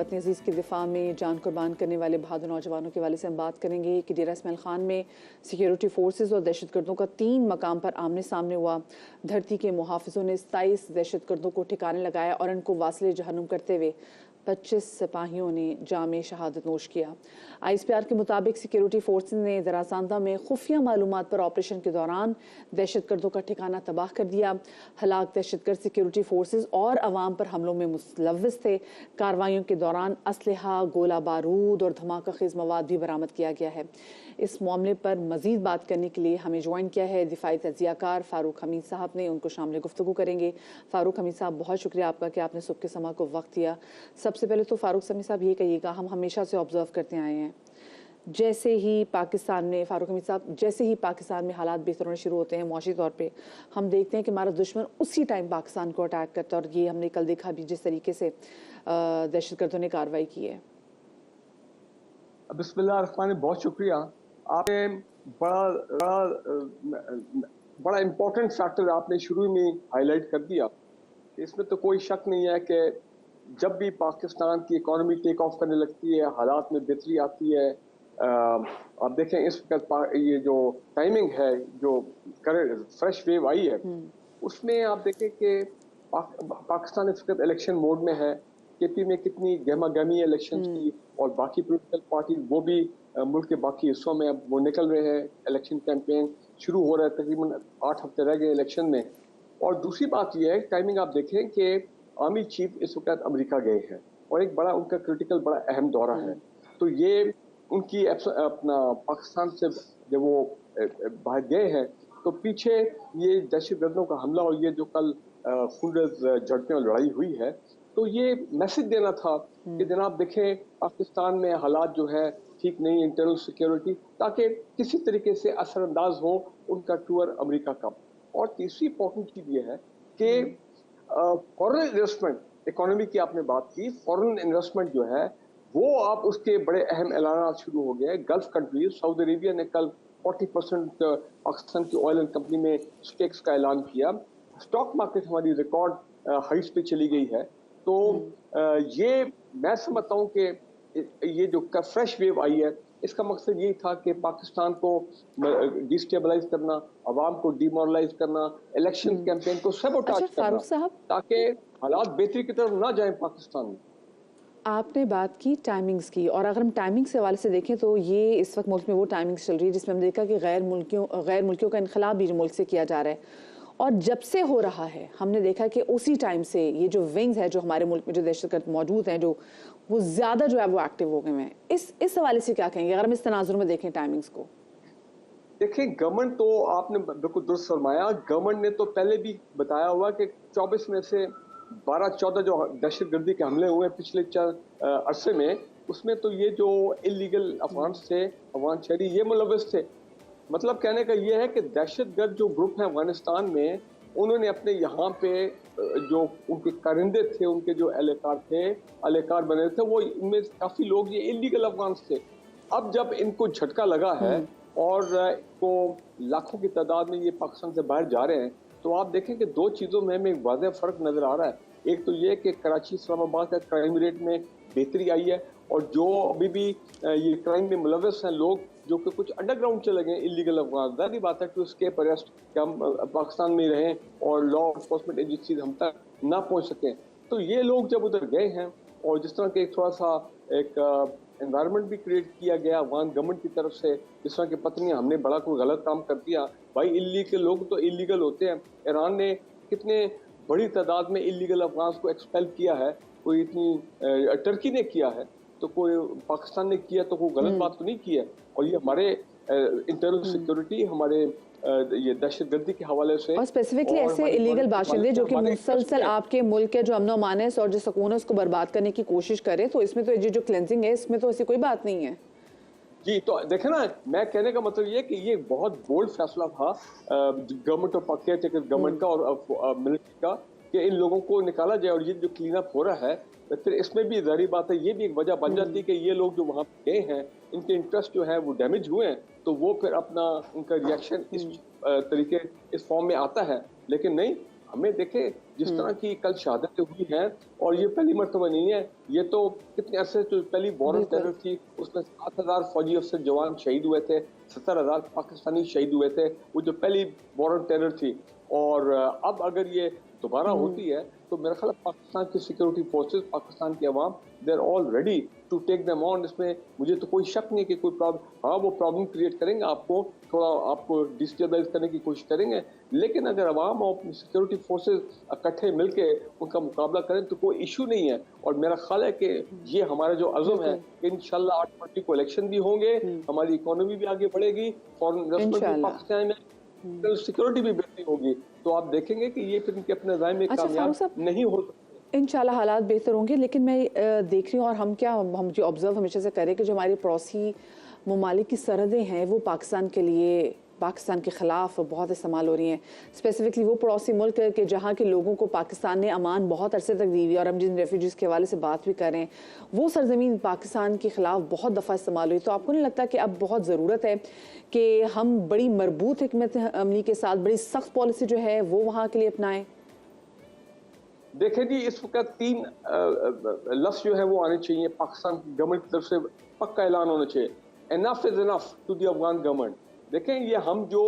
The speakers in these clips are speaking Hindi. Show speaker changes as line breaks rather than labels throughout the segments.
वतन अजीज़ के दिफा में जान कुर्बान करने वाले बहादुर नौजवानों के वाले से हम बात करेंगे कि डेरा इस्माइल खान में सिक्योरिटी फोर्सेस और दहशतगर्दों का 3 मकाम पर आमने सामने हुआ। धरती के मुहाफिजों ने 27 दहशतगर्दों को ठिकाने लगाया और इनको वासिले जहन्नुम करते हुए 25 सिपाहियों ने जामे शहादत नोश किया। ISPR के मुताबिक सिक्योरिटी फोर्सेस ने दरासांदा में खुफिया मालूमात पर ऑपरेशन के दौरान दहशतगर्दों का ठिकाना तबाह कर दिया। हलाक दहशतगर्द सिक्योरिटी फोर्सेस और अवाम पर हमलों में मुलव्वस थे। कार्रवाइयों के दौरान असलहा, गोला बारूद और धमाका खेज मवाद भी बरामद किया गया है। इस मामले पर मजीद बात करने के लिए हमें ज्वाइन किया है दिफाई तजियाकार फारूक हमीद साहब ने। उनको शामिल गुफ्तगू करेंगे। फारूक हमीद साहब, बहुत शुक्रिया आपका कि आपने सुबह के समय को वक्त दिया। सबसे पहले तो फारूक हमीद साहब ये कहिएगा, हम हमेशा से ऑब्जर्व करते आए हैं जैसे ही पाकिस्तान में हालात बेहतर होने शुरू होते हैं मुआशी तौर पे, हम देखते हैं कि हमारा दुश्मन उसी टाइम पाकिस्तान को अटैक करता है। और ये हमने कल देखा भी जिस तरीके से दहशतगर्दों ने कार्रवाई की है।
बिस्मिल्लाह रहमान, बहुत शुक्रिया। आपने बड़ा इम्पोर्टेंट फैक्टर आपने शुरू में हाईलाइट कर दिया कि इसमें तो कोई शक नहीं है कि जब भी पाकिस्तान की इकॉनमी टेक ऑफ करने लगती है, हालात में बेहतरी आती है। आप देखें इस वक्त ये जो टाइमिंग है, जो फ्रेश वेव आई है, उसमें आप देखें कि पाकिस्तान इस वक्त इलेक्शन मोड में है। KP में कितनी गहमा गहमी इलेक्शन की, और बाकी पोलिटिकल पार्टी वो भी मुल्क के बाकी हिस्सों में अब वो निकल रहे हैं। इलेक्शन कैंपेन शुरू हो रहा है, तकरीबन 8 हफ्ते रह गए इलेक्शन में। और दूसरी बात यह है, टाइमिंग आप देखें कि आर्मी चीफ इस वक्त अमेरिका गए हैं और एक बड़ा उनका क्रिटिकल बड़ा अहम दौरा है। तो ये उनकी अपना पाकिस्तान से जब वो बाहर गए हैं, तो पीछे ये दहशतगर्दों का हमला और ये जो कल खूनरेज़ झड़पें और लड़ाई हुई है, तो ये मैसेज देना था कि जनाब देखें पाकिस्तान में हालात जो है ठीक नहीं, इंटरनल सिक्योरिटी, ताकि किसी तरीके से असरअंदाज हो उनका टूर अमेरिका का। और तीसरी इंपॉर्टेंट चीज़ ये है कि फॉरेन इन्वेस्टमेंट, इकोनॉमी की आपने बात की, फॉरेन इन्वेस्टमेंट जो है वो आप उसके बड़े अहम ऐलान शुरू हो गए। गल्फ कंट्रीज, सऊदी अरेबिया ने कल 40% पाकिस्तान की ऑयल एंड कंपनी में स्टेक्स का ऐलान किया। स्टॉक मार्केट हमारी रिकॉर्ड हाइट्स पे चली गई है। तो ये मैं समझता हूँ कि ये जो फ्रेश वेव आई है, इसका मकसद यही था कि पाकिस्तान को डिस्टेबलाइज करना, अवाम को डिमोरलाइज करना, इलेक्शन कैंपेन को सबोटाज करना, ताकि हालात बेहतरी की तरफ ना जाए पाकिस्तान में।
आपने बात की टाइमिंग्स की, और अगर हम टाइमिंग से हवाले से देखें तो ये इस वक्त मुल्क में वो टाइमिंग्स चल रही है जिसमें हम देखा कि गैर मुल्कियों का इनखलाब भी मुल्क से किया जा रहा है। और जब से हो रहा है हमने देखा कि उसी टाइम से ये जो विंग्स है जो हमारे मुल्क में जो दहशतगर्द मौजूद हैं, जो वो ज़्यादा जो है वो एक्टिव हो गए हैं। इस हवाले से क्या कहेंगे अगर हम इस तनाजुर में देखें टाइमिंग्स को?
देखिए, गवर्नमेंट तो आपने बिल्कुल दुरुस्त फरमाया। गवर्नमेंट ने तो पहले भी बताया हुआ कि 24 में से 12-14 जो दहशतगर्दी के हमले हुए पिछले अरसे में, उसमें तो ये जो इलीगल अफगान थे, अफगान शहरी, ये मुलव्वस थे। मतलब कहने का ये है कि दहशतगर्द जो ग्रुप है अफगानिस्तान में, उन्होंने अपने यहाँ पे जो उनके कारिंदे थे, उनके जो एहलकार बने थे, वो इनमें काफ़ी लोग ये इलीगल अफगान थे। अब जब इनको झटका लगा है और को लाखों की तादाद में ये पाकिस्तान से बाहर जा रहे हैं, तो आप देखें कि 2 चीज़ों में हमें एक वाज़ेह फ़र्क नज़र आ रहा है। एक तो ये कि कराची, इस्लामाबाद का क्राइम रेट में बेहतरी आई है, और जो अभी भी ये क्राइम में मुलव्वस हैं लोग, जो कि कुछ अंडरग्राउंड चले गए इलीगल अफगान, ज़ाहिर बात है टू एस्केप अरेस्ट, कि हम पाकिस्तान में रहें और लॉ एनफोर्समेंट एजेंसीज हम तक ना पहुँच सकें। तो ये लोग जब उधर गए हैं, और जिस तरह के थोड़ा सा एक एनवायरनमेंट भी क्रिएट किया गया अफगान गवर्नमेंट की तरफ से, जिस तरह की पत्नी हमने बड़ा कोई गलत काम कर दिया, भाई इलीगल लोग तो इलीगल होते हैं। ईरान ने कितने बड़ी तादाद में इलीगल अफगान को एक्सपेल किया है, कोई इतनी टर्की ने किया है, तो कोई पाकिस्तान ने किया, तो कोई गलत बात तो नहीं की है। और ये हमारे इंटरनल सिक्योरिटी, हमारे ये दहशतगर्दी के हवाले से,
और स्पेसिफिकली ऐसे इलीगल बाशिंदे जो कि मुसलसल आपके मुल्क के जो अमन व मानस और जो सुकून है उसको बर्बाद करने की कोशिश करें, तो इसमें तो ये जो क्लेंजिंग है इसमें तो ऐसी कोई बात नहीं है।
जी, तो देखे ना, मैं कहने का मतलब ये कि ये बहुत बोल्ड फैसला था गवर्नमेंट ऑफ केयरटेकर गवर्नमेंट का और मिलिट्री का, कि इन लोगों को निकाला जाए। और ये जो क्लीन अप हो रहा है, फिर इसमें भी जारी बात है, ये भी एक वजह बन जाती है कि ये लोग जो वहाँ गए हैं, इनके इंटरेस्ट जो है वो डैमेज हुए हैं, तो वो फिर अपना उनका रिएक्शन इस तरीके, इस फॉर्म में आता है। लेकिन नहीं, हमें देखे जिस तरह की कल शहादतें हुई हैं, और ये पहली मर्तबा नहीं है, ये तो कितने अरसे से पहली वॉर ऑन टेरर थी, उसमें 7,000 फौजी अफसर जवान शहीद हुए थे, 70,000 पाकिस्तानी शहीद हुए थे, वो जो पहली वॉर ऑन टेरर थी। और अब अगर ये दोबारा होती है तो मेरा ख्याल पाकिस्तान की सिक्योरिटी फोर्सेस, पाकिस्तान की अवाम, they are all ready to take them on. इसमें मुझे तो कोई शक नहीं कि कोई प्रॉब्लम, हाँ वो प्रॉब्लम क्रिएट करेंगे, आपको थोड़ा आपको डिस्टेबलाइज करने की कोशिश करेंगे, लेकिन अगर अवाम और सिक्योरिटी फोर्सेस इकट्ठे मिलके उनका मुकाबला करें तो कोई इशू नहीं है। और मेरा ख्याल है कि ये हमारा जो अज़म है, इंशाल्लाह 8 फरवरी को इलेक्शन भी होंगे, हमारी इकोनॉमी भी आगे बढ़ेगी, फॉरेन इन्वेस्टमेंट भी पाकिस्तान में, सिक्योरिटी भी बेहतरी होगी, तो आप देखेंगे कि ये फिर इनके अपने राय में कामयाब नहीं हो सकते।
इंशाल्लाह हालात बेहतर होंगे। लेकिन मैं देख रही हूँ, और हम जो ऑब्जर्व हमेशा से करें कि जो हमारे पड़ोसी ममालिक की सरहदें हैं वो पाकिस्तान के लिए, पाकिस्तान के ख़िलाफ़ बहुत इस्तेमाल हो रही हैं। स्पेसिफिकली वो पड़ोसी मुल्क के जहाँ के लोगों को पाकिस्तान ने अमान बहुत अरसे तक दी हुई है, और हम जिन रेफ्यूजीज़ के हवाले से बात भी कर रहे हैं, वो सरजमीन पाकिस्तान के ख़िलाफ़ बहुत दफ़ा इस्तेमाल हुई। तो आपको नहीं लगता कि अब बहुत ज़रूरत है कि हम बड़ी मरबूत हिकमत अमली के साथ बड़ी सख्त पॉलिसी जो है वो वहाँ के लिए अपनाएं?
देखें जी, इस वक्त 3 लफ्ज़ जो है वो आने चाहिए पाकिस्तान गवर्नमेंट की तरफ से, पक्का ऐलान होना चाहिए, enough is enough to the Afghan government. देखें, ये हम जो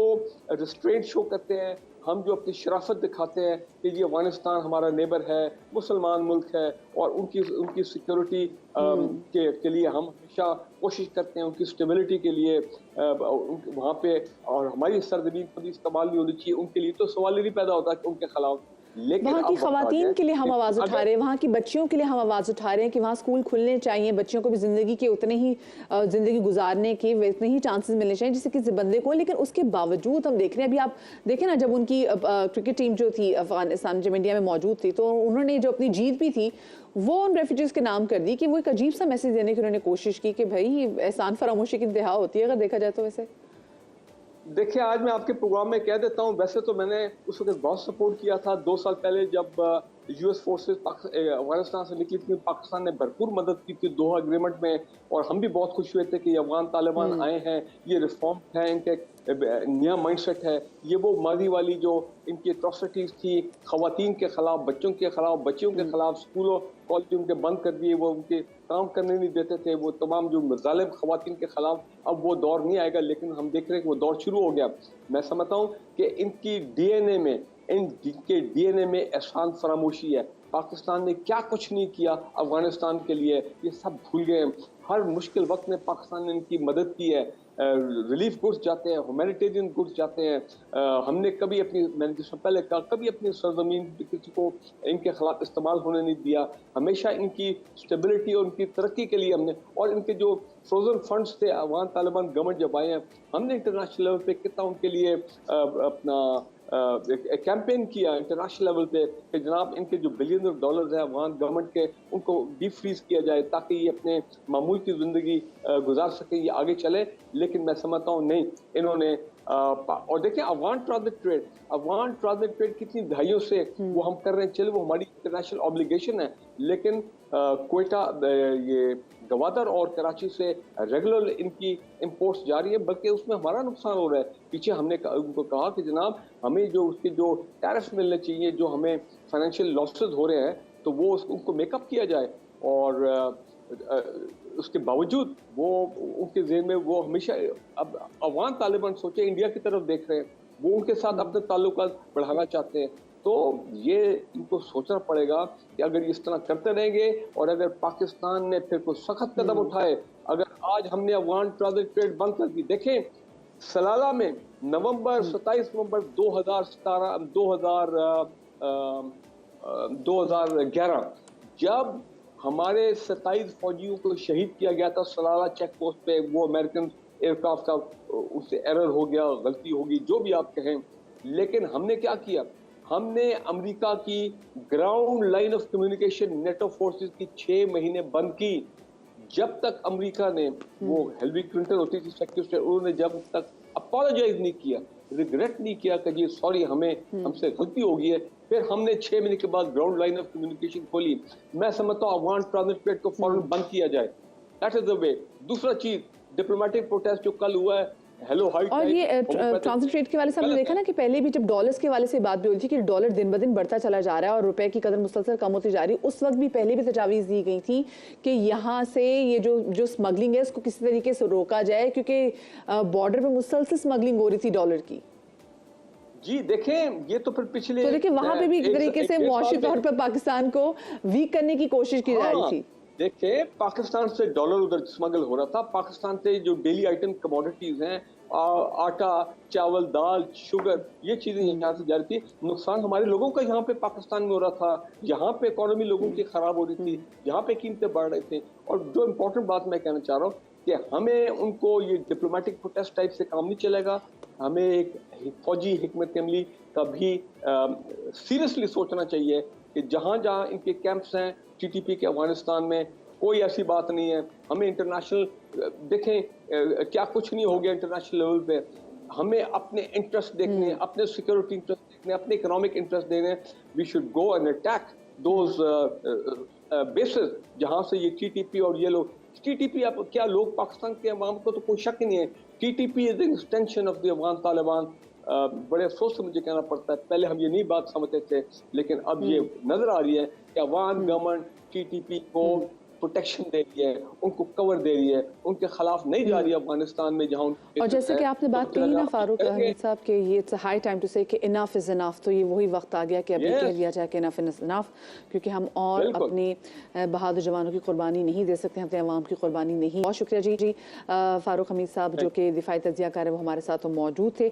रिस्ट्रेंट शो करते हैं, हम जो अपनी शराफत दिखाते हैं कि ये अफगानिस्तान हमारा नेबर है, मुसलमान मुल्क है, और उनकी सिक्योरिटी के लिए हम हमेशा कोशिश करते हैं, उनकी स्टेबिलिटी के लिए वहाँ पे, और हमारी सरजमीन पर भी इस्तेमाल नहीं होनी चाहिए, उनके लिए तो सवाल ही नहीं पैदा होता कि उनके खिलाफ।
वहाँ की खवातीन के लिए हम आवाज़ उठा रहे हैं, वहाँ की बच्चियों के लिए हम आवाज़ उठा रहे हैं कि वहाँ स्कूल खुलने चाहिए, बच्चियों को भी ज़िंदगी के उतने ही ज़िंदगी गुजारने के उतने ही चांसेस मिलने चाहिए जिससे किसी बंदे को। लेकिन उसके बावजूद हम देख रहे हैं, अभी आप देखें ना, जब उनकी क्रिकेट टीम जो थी अफगानिस्तान, जब इंडिया में मौजूद थी, तो उन्होंने जो अपनी जीत भी थी वो उन रेफ्यूजीज़ के नाम कर दी, कि वो एक अजीब सा मैसेज देने की उन्होंने कोशिश की कि भाई एहसान फरामोशी की इंतहा होती है अगर देखा जाए तो। वैसे
देखिए, आज मैं आपके प्रोग्राम में कह देता हूं, वैसे तो मैंने उस वक्त बहुत सपोर्ट किया था। 2 साल पहले जब यूएस फोर्सेस अफगानिस्तान से निकली थी, पाकिस्तान ने भरपूर मदद की थी दोहा एग्रीमेंट में, और हम भी बहुत खुश हुए थे कि अफगान तालिबान आए हैं, ये रिफॉर्म है, इनके नया माइंडसेट है। ये वो माजी वाली जो इनकी एट्रोसिटीज थी, खवातीन के खिलाफ, बच्चों के खिलाफ, बच्चियों के खिलाफ, स्कूलों कॉलेज उनके बंद कर दिए, वो उनके काम करने नहीं देते थे, वो तमाम जो जालिम खवातीन के खिलाफ, अब वो दौर नहीं आएगा, लेकिन हम देख रहे हैं कि वो दौर शुरू हो गया। मैं समझता हूँ कि इनकी डीएनए में, इनके डीएनए में एहसान फरामोशी है। पाकिस्तान ने क्या कुछ नहीं किया अफगानिस्तान के लिए, ये सब भूल गए। हर मुश्किल वक्त में पाकिस्तान ने इनकी मदद की है, रिलीफ गुड्स जाते हैं, ह्यूमैनिटेरियन गुड्स जाते हैं। हमने कभी अपनी, मैंने जिस पहले कहा, कभी अपनी सरजमीन किसी को इनके खिलाफ इस्तेमाल होने नहीं दिया। हमेशा इनकी स्टेबिलिटी और उनकी तरक्की के लिए हमने, और इनके जो फ्रोजन फंड्स थे अफगान तालिबान गवर्नमेंट जब आए हैं, हमने इंटरनेशनल लेवल पे कितना उनके लिए अपना कैंपेन किया इंटरनेशनल लेवल पे कि जनाब इनके जो बिलियन ऑफ डॉलर्स हैं अफगान गवर्नमेंट के, उनको डीप फ्रीज किया जाए ताकि ये अपने मामूल की ज़िंदगी गुजार सके, ये आगे चले। लेकिन मैं समझता हूँ नहीं, इन्होंने और देखिए अफगान ट्रांजिट ट्रेड कितनी दहाइयों से वो हम कर रहे हैं, चले वो हमारी इंटरनेशनल ऑब्लिगेशन है, लेकिन क्वेटा, ये गवादर और कराची से रेगुलर इनकी इंपोर्ट्स जारी है, बल्कि उसमें हमारा नुकसान हो रहा है। पीछे हमने उनको कहा कि जनाब हमें जो उसके जो टैरिफ मिलने चाहिए, जो हमें फाइनेंशियल लॉसेस हो रहे हैं, तो वो उनको मेकअप किया जाए। और उसके बावजूद वो उनके ज़हन में वो हमेशा, अब अफगान तालिबान सोचे इंडिया की तरफ देख रहे हैं, वो उनके साथ अपने ताल्लुकात बढ़ाना चाहते हैं। तो ये इनको सोचना पड़ेगा कि अगर इस तरह करते रहेंगे और अगर पाकिस्तान ने फिर कोई सख्त कदम उठाए, अगर आज हमने अफगान ट्रांजिट ट्रेड बंद कर दी, देखें सलाला में नवंबर 27 नवंबर 2011 जब हमारे 27 फौजियों को शहीद किया गया था सलाला चेक पोस्ट पे, वो अमेरिकन एयरक्राफ्ट का उससे एरर हो गया, गलती होगी, जो भी आप कहें, लेकिन हमने क्या किया, हमने अमेरिका की ground line of communication NATO forces की 6 महीने बंद की। जब तक अमेरिका ने, वो हिलरी क्लिंटन होती थी सेक्रेटरी स्टेट, उन्होंने जब तक अपोलोजाइज नहीं किया, रिग्रेट नहीं किया कि जी सॉरी हमसे गलती हो गई है, फिर हमने 6 महीने के बाद ग्राउंड लाइन ऑफ कम्युनिकेशन खोली। मैं समझता हूँ अफगान ट्रांजिट ट्रेड को फौरन बंद किया जाए, दैट इज द वे। दूसरा चीज, डिप्लोमेटिक प्रोटेस्ट जो कल हुआ है, हेलो हाई
और ये ट्रांजिट रेट के वाले से हमने देखा ना कि पहले भी जब डॉलर्स के वाले से बात भी हुई थी कि डॉलर दिन ब दिन बढ़ता चला जा रहा है और रुपए की कदर मुसलसल कम होती जा रही है, उस वक्त भी पहले भी तजावीज़ दी गई थी कि यहाँ से ये जो स्मगलिंग है उसको किसी तरीके से रोका जाए, क्योंकि बॉर्डर पे मुसलसल स्मगलिंग हो रही थी डॉलर की।
जी देखें, ये तो फिर पिछले
तो देखिए वहां पे भी एक तरीके से मुआशी तौर पर पाकिस्तान को वीक करने की कोशिश की जा रही थी।
देखिए, पाकिस्तान से डॉलर उधर स्मगल हो रहा था। पाकिस्तान से जो डेली आइटम कमोडिटीज हैं, आटा, चावल, दाल, शुगर, ये चीजें यहाँ से जा रही थी। नुकसान हमारे लोगों का यहाँ पे पाकिस्तान में हो रहा था। यहाँ पे इकोनॉमी लोगों की खराब हो रही थी, यहाँ पे कीमतें बढ़ रही थी। और जो इम्पोर्टेंट बात मैं कहना चाह रहा हूँ कि हमें उनको ये डिप्लोमेटिक प्रोटेस्ट टाइप से काम नहीं चलेगा। हमें एक फौजी हिकमत अमली का भी सीरियसली सोचना चाहिए कि जहाँ जहाँ इनके कैंप्स हैं टीटीपी के अफगानिस्तान में, कोई ऐसी बात नहीं है। हमें इंटरनेशनल देखें क्या कुछ नहीं हो गया इंटरनेशनल लेवल पे। हमें अपने इंटरेस्ट देखने, अपने सिक्योरिटी इंटरेस्ट देखने, अपने इकोनॉमिक इंटरेस्ट देने। We should go and attack those bases जहाँ से ये टीटीपी और ये लोग टीटीपी, अब क्या लोग पाकिस्तान के अवाम को तो कोई शक नहीं है, TTP is an extension of the Afghan Taliban. बड़े अफसोस से मुझे कहना पड़ता है, पहले हम ये नहीं बात समझते थे, लेकिन अब ये नजर आ रही है कि अफगान गवर्नमेंट टीटीपी को प्रोटेक्शन दे रही है, उनको कवर दे रही है, उनके खिलाफ नहीं जा रही है अफगानिस्तान में जहां।
और जैसे कि आपने बात कही ना फारूक हमीद साहब के, ये इट्स हाई टाइम टू से कि इनफ इज इनफ, तो ये वही वक्त आ गया कि अभी कह दिया जाए कि इनफ इज इनफ, क्योंकि हम और अपनी बहादुर जवानों की कुर्बानी नहीं दे सकते, अपने अवाम की कुर्बानी नहीं। बहुत शुक्रिया जी फारूक हमीद साहब जो कि दिफाई तज्जिया कार है, वो हमारे साथ मौजूद थे।